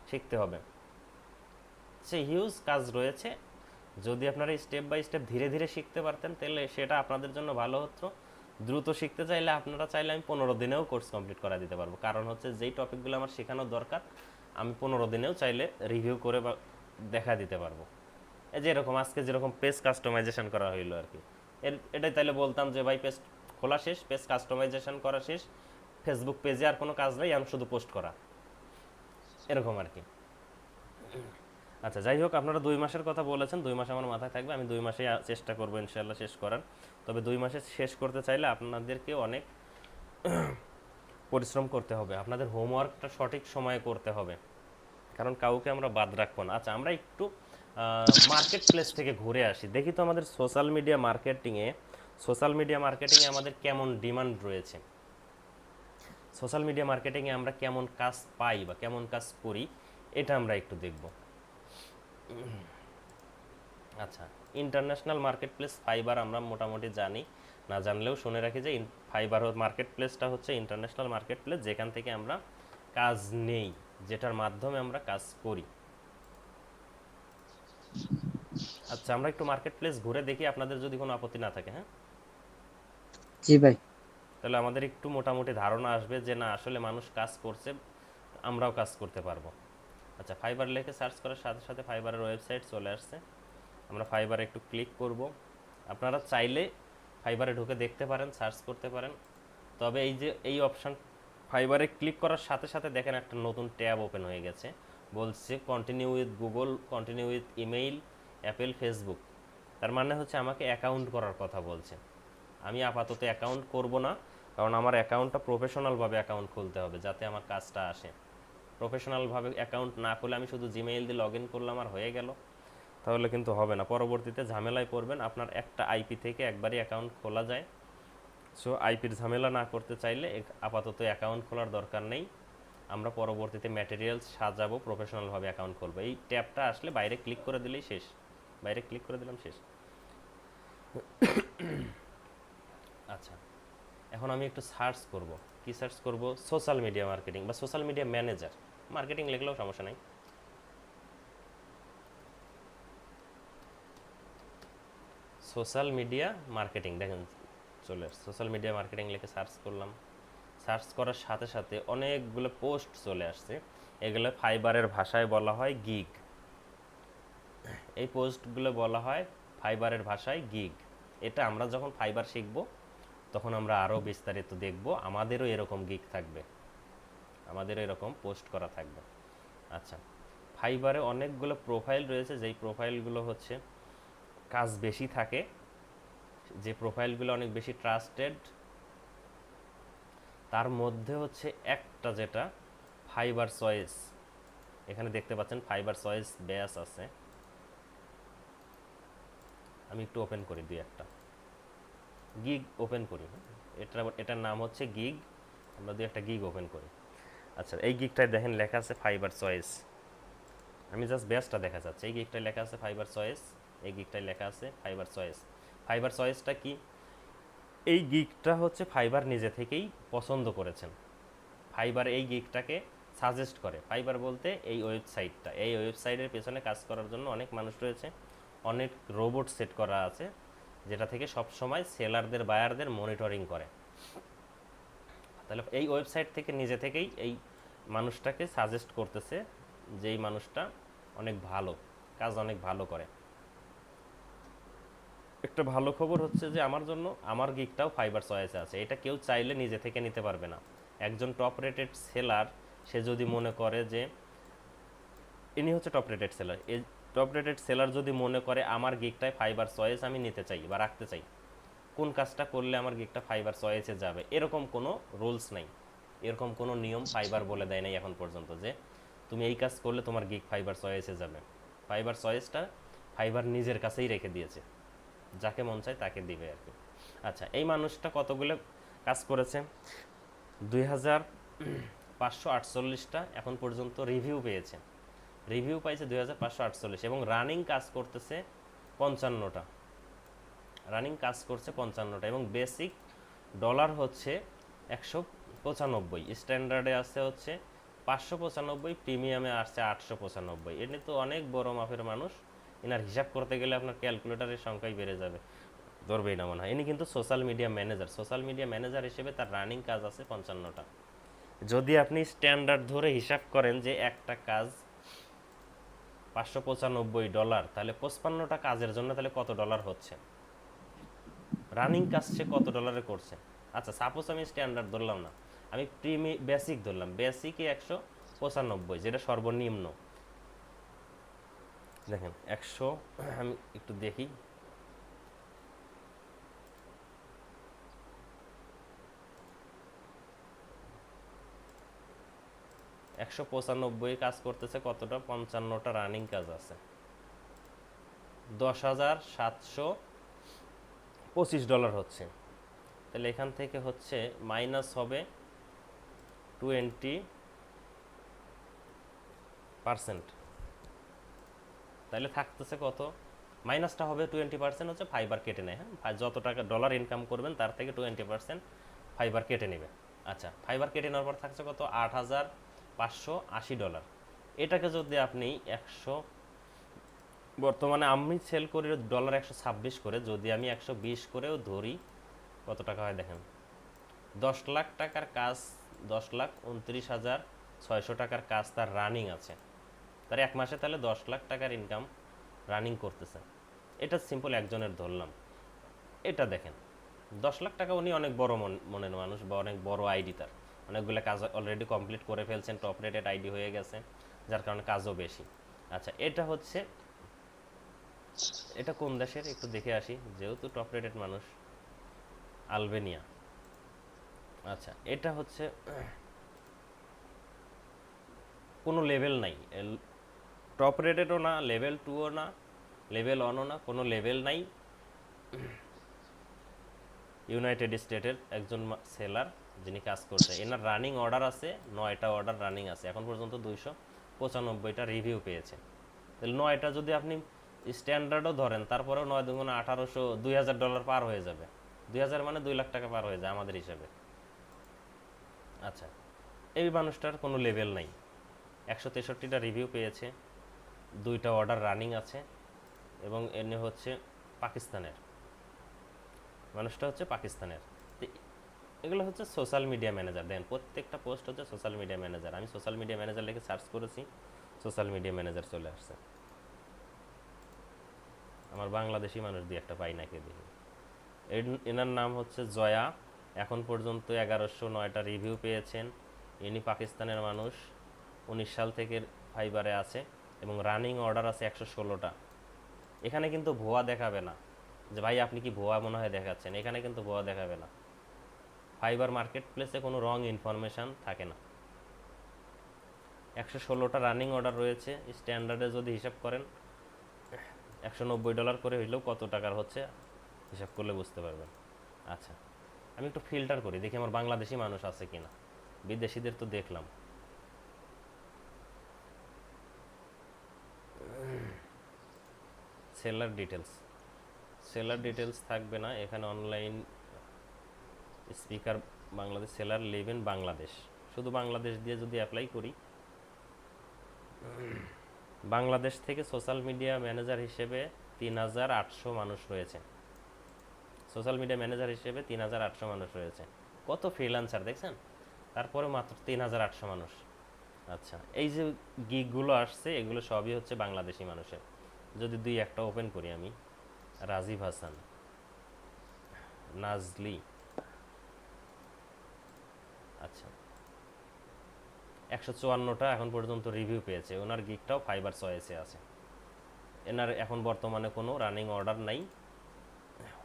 শিখতে হবে। সে হিউজ কাজ রয়েছে। যদি আপনারা স্টেপ বাই স্টেপ ধীরে ধীরে শিখতে পারতেন তাহলে সেটা আপনাদের জন্য ভালো হতো। দ্রুত শিখতে চাইলে আপনারা চাইলে আমি 15 দিনেও কোর্স কমপ্লিট করা দিতে পারবো, কারণ হচ্ছে যেই টপিকগুলো আমার শেখানোর দরকার আমি 15 দিনেও চাইলে রিভিউ করে বা দেখা দিতে পারবো। এই যে এরকম আজকে যেরকম পেজ কাস্টমাইজেশন করা হইলো আর কি, এটাই তাইলে বলতাম যে ভাই পেজ খোলা শেষ, পেজ কাস্টমাইজেশন করা শেষ, ফেসবুক পেজে আর কোনো কাজ নেই, আমি শুধু পোস্ট করা, এরকম আর কি। আচ্ছা, যাই হোক, আপনারা 2 মাসের কথা বলেছেন, 2 মাস আমার মাথায় থাকবে, আমি 2 মাসে চেষ্টা করবো ইনশাল্লাহ শেষ করার। তবে 2 মাসে শেষ করতে চাইলে আপনাদেরকে অনেক পরিশ্রম করতে হবে, আপনাদের হোমওয়ার্কটা সঠিক সময়ে করতে হবে, কারণ কাউকে আমরা বাদ রাখবো না। আচ্ছা, আমরা একটু মার্কেট প্লেস থেকে ঘুরে আসি, দেখি তো আমাদের সোশ্যাল মিডিয়া মার্কেটিংয়ে আমাদের কেমন ডিমান্ড রয়েছে, সোশ্যাল মিডিয়া মার্কেটিংয়ে আমরা কেমন কাজ পাই বা কেমন কাজ করি, এটা আমরা একটু দেখব। আচ্ছা, ইন্টারন্যাশনাল মার্কেট প্লেস ফাইবার আমরা মোটামুটি জানি, না জানলেও শুনে রাখি যে ফাইবার মার্কেট প্লেসটা হচ্ছে ইন্টারন্যাশনাল মার্কেট প্লেস, যেখান থেকে আমরা কাজ নেই, যেটার মাধ্যমে আমরা কাজ করি। আচ্ছা, আমরা একটু মার্কেট প্লেস ঘুরে দেখি, আপনাদের যদি কোনো আপত্তি না থাকে। হ্যাঁ, জি ভাই। তাহলে আমাদের একটু মোটামুটি ধারণা আসবে যে না, আসলে মানুষ কাজ করছে, আমরাও কাজ করতে পারবো। আচ্ছা, ফাইবার লিখে সার্চ করার সাথে সাথে ফাইবারের ওয়েবসাইট চলে আসছে, আমরা ফাইবারে একটু ক্লিক করব। আপনারা চাইলে ফাইবারে ঢুকে দেখতে পারেন, সার্চ করতে পারেন। তবে এই যে এই অপশান, ফাইবারে ক্লিক করার সাথে সাথে দেখেন একটা নতুন ট্যাব ওপেন হয়ে গেছে, বলছে continue with Google, continue with email, Apple, Facebook. তার মানে হচ্ছে আমাকে অ্যাকাউন্ট করার কথা বলছে। আমি আপাতত অ্যাকাউন্ট করব না, কারণ আমার অ্যাকাউন্টটা প্রফেশনালভাবে অ্যাকাউন্ট খুলতে হবে যাতে আমার কাজটা আসে। প্রফেশনালভাবে অ্যাকাউন্ট না খুলে আমি শুধু জিমেইল দিয়ে লগ ইন করলাম আর হয়ে গেল, তাহলে কিন্তু হবে না, পরবর্তীতে ঝামেলায় পড়বেন। আপনার একটা আইপি থেকে একবারই অ্যাকাউন্ট খোলা যায়। সো আইপির ঝামেলা না করতে চাইলে আপাতত অ্যাকাউন্ট খোলার দরকার নেই, আমরা পরবর্তীতে ম্যাটেরিয়ালস সাজাবো, প্রফেশনালভাবে অ্যাকাউন্ট খুলবো। এই ট্যাবটা আসলে বাইরে ক্লিক করে দিলেই শেষ, বাইরে ক্লিক করে দিলাম, শেষ। আচ্ছা, এখন আমি একটু সার্চ করব, কি সার্চ করব? সোশ্যাল মিডিয়া মার্কেটিং বা সোশ্যাল মিডিয়া ম্যানেজার, মার্কেটিং লিখলেও সমস্যা নেই। সোশ্যাল মিডিয়া মার্কেটিং, দেখেন চলে আসছে। সোশ্যাল মিডিয়া মার্কেটিং লিখে সার্চ করলাম, সার্চ করার সাথে সাথে অনেকগুলো পোস্ট চলে আসছে। এগুলো ফাইবারের ভাষায় বলা হয় গিগ। এই পোস্টগুলো বলা হয় ফাইবারের ভাষায় গিগ। এটা আমরা যখন ফাইবার শিখব তখন আমরা আরও বিস্তারিত দেখব, আমাদেরও এরকম গিগ থাকবে, আমাদেরও এরকম পোস্ট করা থাকবে। আচ্ছা, ফাইবারে অনেকগুলো প্রোফাইল রয়েছে, যেই প্রোফাইলগুলো হচ্ছে কাজ বেশি থাকে, যে প্রোফাইলগুলো অনেক বেশি ট্রাস্টেড, তার মধ্যে হচ্ছে একটা যেটা ফাইবার চয়েস। এখানে দেখতে পাচ্ছেন ফাইবার চয়েস ব্যাস আছে। আমি একটু ওপেন করি, দুই একটা গিগ ওপেন করি। এটার নাম হচ্ছে গিগ। আমরা দুই একটা গিগ ওপেন করি। আচ্ছা, এই গিগটায় দেখেন লেখা আছে ফাইবার চয়েস। আমি জাস্ট ব্যাসটা দেখা যাচ্ছে। এই গিগটায় লেখা আছে ফাইবার চয়েস, এই গিগটায় লেখা আছে ফাইবার চয়েস। ফাইবার চয়েসটা কি? এই গিগটা হচ্ছে ফাইবার নিজে থেকেই পছন্দ করেছেন। ফাইবার এই গিগটাকে সাজেস্ট করে। ফাইবার বলতে এই ওয়েবসাইটটা, এই ওয়েবসাইটের পেছনে কাজ করার জন্য অনেক মানুষ রয়েছে, অনেক রোবট সেট করা আছে, যেটা থেকে সব সময় সেলারদের বায়ারদের মনিটরিং করে। তাহলে এই ওয়েবসাইট থেকে নিজে থেকেই এই মানুষটাকে সাজেস্ট করতেছে যে এই মানুষটা অনেক ভালো কাজ, অনেক ভালো করে। একটা ভালো খবর হচ্ছে যে আমার জন্য আমার গিগটাও ফাইবার চয়েসে আছে। এটা কেউ চাইলে নিজে থেকে নিতে পারবে না। একজন টপ রেটেড সেলার, সে যদি মনে করে যে ইনি হচ্ছে টপ রেটেড সেলার, এই টপ রেটেড সেলার যদি মনে করে আমার গিগটায় ফাইবার চয়েস আমি নিতে চাই বা রাখতে চাই, কোন কাজটা করলে আমার গিগটা ফাইবার চয়েসে যাবে, এরকম কোনো রুলস নাই, এরকম কোনো নিয়ম ফাইবার বলে দেয় নাই এখন পর্যন্ত যে তুমি এই কাজ করলে তোমার গিগ ফাইবার চয়েসে যাবে। ফাইবার চয়েসটা ফাইবার নিজের কাছেই রেখে দিয়েছে, যাকে মন চায় তাকে দিবে আর কি। আচ্ছা, এই মানুষটা কতগুলো কাজ করেছে? 2548টা এখন পর্যন্ত রিভিউ পেয়েছে। রিভিউ পাইছে 2548 এবং রানিং কাজ করতেছে 55টা, রানিং কাজ করছে 55টা, এবং বেসিক ডলার হচ্ছে 195, স্ট্যান্ডার্ডে আসছে হচ্ছে 595, প্রিমিয়ামে আসছে 895। এটি তো অনেক বড় মাপের মানুষ, এনার হিসাব করতে গেলে আপনার ক্যালকুলেটারের সংখ্যাই বেড়ে যাবে, ধরবেই না মনে হয়। ইনি কিন্তু social media manager, social media manager হিসেবে তার রানিং কাজ আছে 55টা। যদি আপনি স্ট্যান্ডার্ড ধরে হিসাব করেন যে একটা কাজ $595, তাহলে 55টা কাজের জন্য তাহলে কত ডলার হচ্ছে? রানিং কাজ সে কত ডলারে করছে? আচ্ছা, সাপোজ আমি স্ট্যান্ডার্ড ধরলাম না, আমি বেসিক ধরলাম। বেসিকে 195, যেটা সর্বনিম্ন। দেখেন 100, আমি একটু দেখি, $195 কাজ করতেছে কতটা? 55টা রানিং কাজ আছে, $10,725 হচ্ছে। তাহলে এখান থেকে হচ্ছে মাইনাস হবে 20%। তাহলে থাকতেছে কত? মাইনাসটা হবে 20% হচ্ছে ফাইবার কেটে নেয়। হ্যাঁ, যত টাকা ডলার ইনকাম করবেন তার থেকে 20% ফাইবার কেটে নেবে। আচ্ছা, ফাইবার কেটে নেওয়ার পর থাকছে কত? $8,580। এটাকে যদি আপনি 100, বর্তমানে আমি সেল করি ডলার 126 করে, যদি আমি 120 করেও ধরি, কত টাকা হয় দেখেন? 10 লাখ টাকার কাজ, 10,29,600 টাকার কাজ তার রানিং আছে। তার এক মাসে তাহলে 10 লাখ টাকার ইনকাম রানিং করতেছে। এটা সিম্পল একজনের ধরলাম। এটা দেখেন 10 লাখ টাকা, উনি অনেক বড় মনের মানুষ বা অনেক বড় আইডি, তার অনেকগুলো কাজ অলরেডি কমপ্লিট করে ফেলছেন, টপ রেটেড আইডি হয়ে গেছে, যার কারণে কাজও বেশি। আচ্ছা, এটা হচ্ছে, এটা কোন দেশের একটু দেখে আসি, যেহেতু টপ রেটেড মানুষ, আলবেনিয়া। আচ্ছা, এটা হচ্ছে কোনো লেভেল নাই, টপ রেটেডও না, লেভেল 2ও না, লেভেল 1ও না, কোনো লেভেল নাই। ইউনাইটেড স্টেটের একজন সেলার যিনি কাজ করছে, এনার রানিং অর্ডার আছে 9টা অর্ডার রানিং আছে, এখন পর্যন্ত 295টা রিভিউ পেয়েছে। তাহলে 9টা যদি আপনি স্ট্যান্ডার্ডও ধরেন, তারপরেও 9 দুগুণ 1800, $2,000 পার হয়ে যাবে। 2000 মানে 2 লাখ টাকা পার হয়ে যায় আমাদের হিসাবে। আচ্ছা, এই মানুষটার কোনো লেভেল নাই, 163টা রিভিউ পেয়েছে, 2টা অর্ডার রানিং আছে, এবং এনে হচ্ছে পাকিস্তানের। মানুষটা হচ্ছে পাকিস্তানের। তো এগুলো হচ্ছে সোশ্যাল মিডিয়া ম্যানেজার। দেখেন প্রত্যেকটা পোস্ট হচ্ছে সোশ্যাল মিডিয়া ম্যানেজার। আমি সোশ্যাল মিডিয়া ম্যানেজার লিখে সার্চ করেছি, সোশ্যাল মিডিয়া ম্যানেজার চলে আসছে। আমার বাংলাদেশি মানুষ দিয়ে একটা পাই নাকি দেখি। এনার নাম হচ্ছে জয়া। এখন পর্যন্ত 1109টা রিভিউ পেয়েছেন। ইনি পাকিস্তানের মানুষ, 19 সাল থেকে ফাইবারে আছে এবং রানিং অর্ডার আছে 116টা। এখানে কিন্তু ভুয়া দেখাবে না যে ভাই আপনি কি ভুয়া মনে হয় দেখাচ্ছেন, এখানে কিন্তু ভুয়া দেখাবে না। ফাইবার মার্কেট প্লেসে কোনো রং ইনফরমেশান থাকে না। 116টা রানিং অর্ডার রয়েছে। স্ট্যান্ডার্ডে যদি হিসাব করেন $190 করে হইলেও কত টাকার হচ্ছে হিসাব করলে বুঝতে পারবেন। আচ্ছা, আমি একটু ফিল্টার করি, দেখি আমার বাংলাদেশি মানুষ আছে কিনা। বিদেশিদের তো দেখলাম। সেলার ডিটেলস থাকবে না এখানে। Online speaker Bangladesh, seller live in Bangladesh, শুধু বাংলাদেশ দিয়ে যদি অ্যাপ্লাই করি, বাংলাদেশ থেকে সোশ্যাল মিডিয়া ম্যানেজার হিসেবে 3800 মানুষ রয়েছে। সোশ্যাল মিডিয়া ম্যানেজার হিসেবে 3800 মানুষ রয়েছে। কত ফ্রিল্যান্সার দেখছেন, তারপরে মাত্র 3800 মানুষ। আচ্ছা, এই যে গিগগুলো আসছে এগুলো সবই হচ্ছে বাংলাদেশি মানুষের। যদি দুই একটা ওপেন করি আমি, রাজীব হাসান, নাজলি, আচ্ছা 154টা এখন পর্যন্ত রিভিউ পেয়েছে। ওনার গিগটাও ফাইবার চয়েসে আছে। এনার এখন বর্তমানে কোনো রানিং অর্ডার নাই,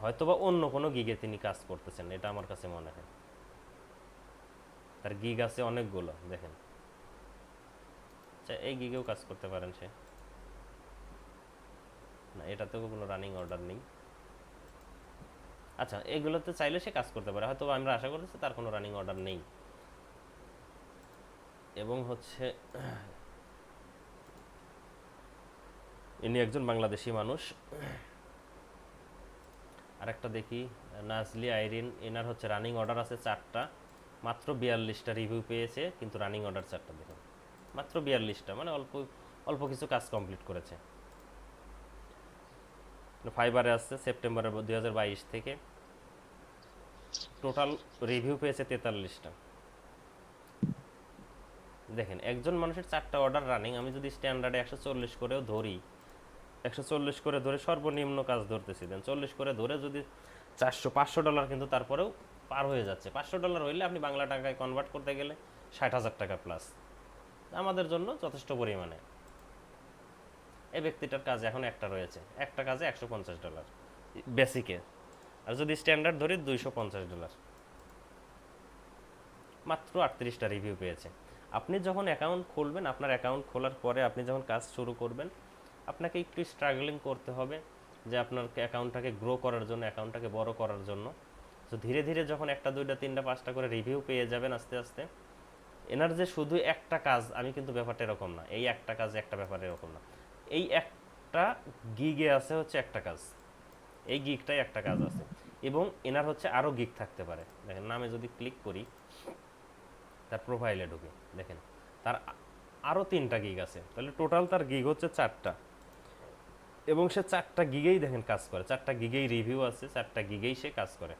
হয়তোবা অন্য কোনো গিগে তিনি কাজ করতেছেন, এটা আমার কাছে মনে হয়। তার গিগ আছে অনেকগুলো, দেখেন। আচ্ছা, এই গিগেও কাজ করতে পারেন সে, না এটাতেও কোনো রানিং অর্ডার নেই। আচ্ছা, এগুলোতে চাইলে সে কাজ করতে পারে, হয়তো আমরা আশা করতেছি তার কোনো রানিং অর্ডার নেই। এবং হচ্ছে ইনি একজন বাংলাদেশি মানুষ। আরেকটা দেখি, নাজলি আইরিন, এনার হচ্ছে রানিং অর্ডার আছে 4টা, মাত্র 42টা রিভিউ পেয়েছে, কিন্তু রানিং অর্ডার 4টা। দেখুন মাত্র 42টা, মানে অল্প অল্প কিছু কাজ কমপ্লিট করেছে। ফাইবারে আসছে সেপ্টেম্বরের 2022 থেকে। টোটাল রিভিউ পেয়েছে 43টা। দেখেন একজন মানুষের 4টা অর্ডার রানিং। আমি যদি স্ট্যান্ডার্ডে 140 করেও ধরি, 140 করে ধরে সর্বনিম্ন কাজ ধরতেছি, দেন 40 করে ধরে যদি $500 কিন্তু তারপরেও পার হয়ে যাচ্ছে। $500 হইলে আপনি বাংলা টাকায় কনভার্ট করতে গেলে 60,000 টাকা প্লাস, আমাদের জন্য যথেষ্ট পরিমাণে। এই ব্যক্তিটার কাজ এখন একটা রয়েছে, একটা কাজে $150 বেসিকে, আর যদি স্ট্যান্ডার্ড ধরি $250। মাত্র 38টা রিভিউ পেয়েছে। আপনি যখন অ্যাকাউন্ট খুলবেন, আপনার অ্যাকাউন্ট খোলার পরে আপনি যখন কাজ শুরু করবেন, আপনাকে একটু স্ট্রাগলিং করতে হবে যে আপনার অ্যাকাউন্টটাকে গ্রো করার জন্য, অ্যাকাউন্টটাকে বড় করার জন্য। তো ধীরে ধীরে যখন 1টা 2টা 3টা 5টা করে রিভিউ পেয়ে যাবেন আস্তে আস্তে, এনার যে শুধু একটা কাজ, আমি কিন্তু ব্যাপারটা এরকম না, এই একটা কাজ একটা ব্যাপার এরকম না। এই একটা গিগে আছে হচ্ছে একটা কাজ, এই গিগটাই একটা কাজ আছে। এবং এনার হচ্ছে আরও গিগ থাকতে পারে। দেখেন নামে যদি ক্লিক করি, তার প্রোফাইলে ঢুকে দেখেন তার আরও 3টা গিগ আছে, তাহলে টোটাল তার গিগ হচ্ছে 4টা। এবং সে 4টা গিগেই দেখেন কাজ করে, 4টা গিগেই রিভিউ আছে, 4টা গিগেই সে কাজ করে।